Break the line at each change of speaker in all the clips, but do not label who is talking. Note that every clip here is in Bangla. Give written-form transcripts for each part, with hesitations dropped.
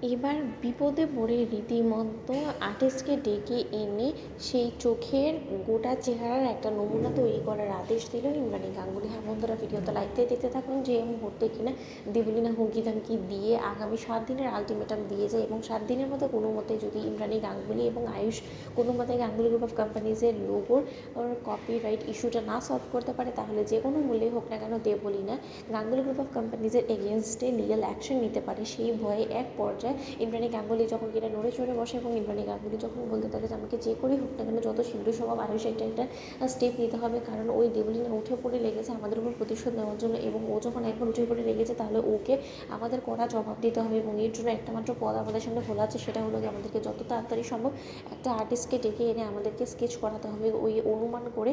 এবার বিপদে পড়ে রীতিমতো আর্টিস্টকে ডেকে এনে সেই চোখের গোটা চেহারার একটা নমুনা তৈরি করার আদেশ দিল ইন্দ্রাণী গাঙ্গুলি। হ্যাঁ বন্ধুরা, ভিডিওতে লাইক দিয়ে দেখতে থাকুন যে মুহূর্তে কিনা দেবলীনা হুমকি ধামকি দিয়ে আগামী 7 দিনের আলটিমেটাম দিয়ে যায় এবং 7 দিনের মধ্যে কোনো মতে যদি ইন্দ্রাণী গাঙ্গুলি এবং আয়ুষ কোনো মতে গাঙ্গুলি গ্রুপ অফ কোম্পানিজের লোগোর কপিরাইট ইস্যুটা না সলভ করতে পারে, তাহলে যে কোনো মূল্যেই হোক না কেন দেবলীনা গাঙ্গুলি গ্রুপ অফ কোম্পানিজের এগেনস্টে লিগাল অ্যাকশন নিতে পারে। সেই ভয়ে এক পর্যায়ে ইন্দ্রাণী গাঙ্গুলি যখন কিনা নড়ে চড়ে বসে এবং ইন্দ্রাণী গাঙ্গুলি যখন বলতে থাকে যে আমাকে যে করেই হোক না কেন যত শীঘ্র সম্ভব আয়ুষ একটা স্টেপ নিতে হবে, কারণ ওই দেবলীনা উঠে পড়ে লেগেছে আমাদের উপর প্রতিশোধ নেওয়ার জন্য, এবং ও যখন একবার উঠে পড়ে লেগেছে তাহলে ওকে আমাদের কড়া জবাব দিতে হবে, এবং এর জন্য একটা মাত্র পদ আমাদের সামনে খোলা আছে, সেটা হলো যে আমাদেরকে যত তাড়াতাড়ি সম্ভব একটা আর্টিস্টকে ডেকে এনে আমাদেরকে স্কেচ করাতে হবে ওই অনুমান করে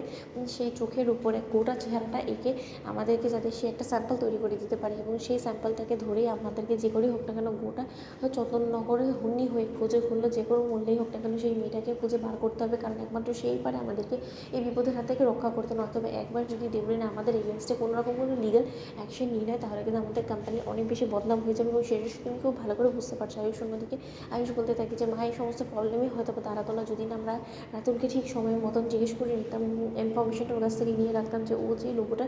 সেই চোখের উপরে গোটা চেহারাটা এঁকে আমাদেরকে, যাতে সে একটা স্যাম্পল তৈরি করে দিতে পারে, এবং সেই স্যাম্পলটাকে ধরেই আমাদেরকে যে করেই হোক না কেন গোটা চন্দননগরে হুন্নি হয়ে খোঁজে খুললো যে কোনো মূল্যেই হোক না কেন সেই মেয়েটাকে খুঁজে বার করতে হবে, কারণ একমাত্র সেই পারে আমাদেরকে এই বিপদের হাত থেকে রক্ষা করতে। নয়তো একবার যদি দেবলীনা আমাদের এগেনস্টে কোনো রকম কোনো লিগাল অ্যাকশন নিয়ে নেয় তাহলে কিন্তু আমাদের কোম্পানি অনেক বেশি বদনাম হয়ে যাবে, এবং সেটা তুমি খুব ভালো করে বুঝতে পারছো। আয়ুষ অন্যদিকে আয়ুষ বলতে থাকি যে মা এই সমস্ত প্রবলেমই হয়তো দাঁড়াতো না যদি না আমরা রাতুলকে ঠিক সময়ের মতন জিজ্ঞেস করে নিতাম, ইনফরমেশনটা ওর কাছ থেকে নিয়ে রাখতাম যে ও যে লোগোটা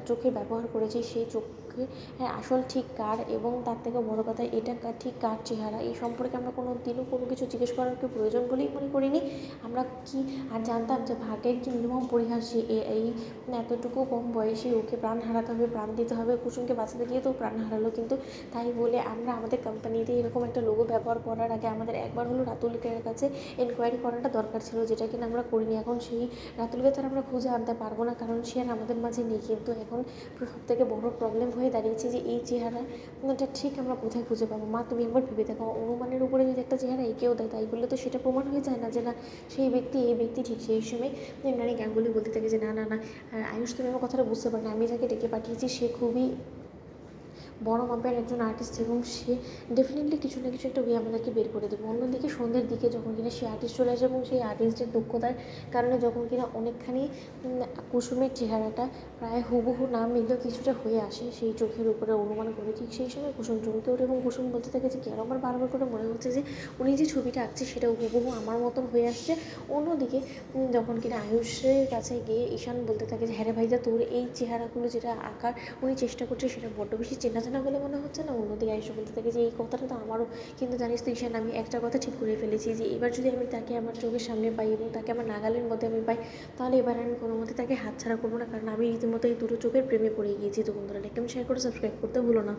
চোখে ব্যবহার করেছে সেই চোখে আসল ঠিক কার, এবং তার থেকে বড় কথা এটা ঠিক কার চেহারা, এই সম্পর্কে আমরা কোনো দিনও কোনো কিছু জিজ্ঞেস করার কেউ প্রয়োজন বলেই মনে করিনি। আমরা কি আর জানতাম যে ভাগ্যের কি নির্মম পরিহাস, এই এতটুকু কম বয়সে ওকে প্রাণ হারাতে হবে, প্রাণ দিতে হবে, কুসুমকে বাঁচাতে গিয়ে তো প্রাণ হারালো, কিন্তু তাই বলে আমরা আমাদের কোম্পানিতে এরকম একটা লোগো ব্যবহার করার আগে আমাদের একবার হলো রাতুলের কাছে এনকোয়ারি করাটা দরকার ছিল, যেটা কিনা আমরা করিনি। এখন সেই রাতুলকে তো আমরা খুঁজে আনতে পারবো না, কারণ সে আর আমাদের মাঝে নেই, কিন্তু এখন সব থেকে বড় প্রবলেম হয়ে দাঁড়িয়েছে যে এই চেহারাটা ঠিক আমরা কোথায় খুঁজে পাবো। মা তুমি একবার ভেবে দেখো, অনুমানের উপরে যদি একটা চেহারা এঁকেও দেয় তাই বললে তো সেটা প্রমাণ হয়ে যায় না যে না সেই ব্যক্তি এই ব্যক্তি ঠিক। সেই সময় ইন্দ্রাণী গাঙ্গুলি বলতে থাকে যে না না না আয়ুষ, তুমি আমার কথাটা বুঝতে পারো না, আমি যাকে ডেকে পাঠিয়েছি সে খুবই বড় মাপের একজন আর্টিস্ট, এবং সে ডেফিনেটলি কিছু না কিছু একটা ওয়ে আমাদেরকে বের করে দেবে। অন্যদিকে সন্ধ্যের দিকে যখন কিনা সে আর্টিস্ট চলে আসে এবং সেই আর্টিস্টের দক্ষতার কারণে যখন কিনা অনেকখানি কুসুমের চেহারাটা প্রায় হুবহু না মিললেও কিছুটা হয়ে আসে সেই চোখের উপরে অনুমান করে, ঠিক সেই সময় কুসুম চমকে ওঠে এবং কুসুম বলতে থাকে যে কেন আমার বারবার করে মনে হচ্ছে যে উনি যে ছবিটা আঁকছে সেটা হুবহু আমার মতন হয়ে আসছে। অন্যদিকে যখন কিনা আয়ুষের কাছে গিয়ে ঈশান বলতে থাকে যে হ্যাঁ রে ভাইজা, তোর এই চেহারাগুলো যেটা আঁকার উনি চেষ্টা করছে সেটা বড্ড বেশি চেনা জানা বলে মনে হচ্ছে না। অন্যদিকে আয়ুষ বলতে থাকে যে এই কথাটা তো আমারও, কিন্তু জানিস তো ঈশান, আমি একটা কথা ঠিক করে ফেলেছি যে এবার যদি আমি তাকে আমার চোখের সামনে পাই এবং তাকে আমার নাগালের মধ্যে আমি পাই, তাহলে এবার আমি কোনো মতে তাকে হাতছাড়া করবো না, কারণ আমি রীতিমতো এই দুটো চোখের প্রেমে পড়ে গিয়েছি। তো বন্ধুরা লাইক কমেন্ট শেয়ার করে সাবস্ক্রাইব করতে ভুলো না।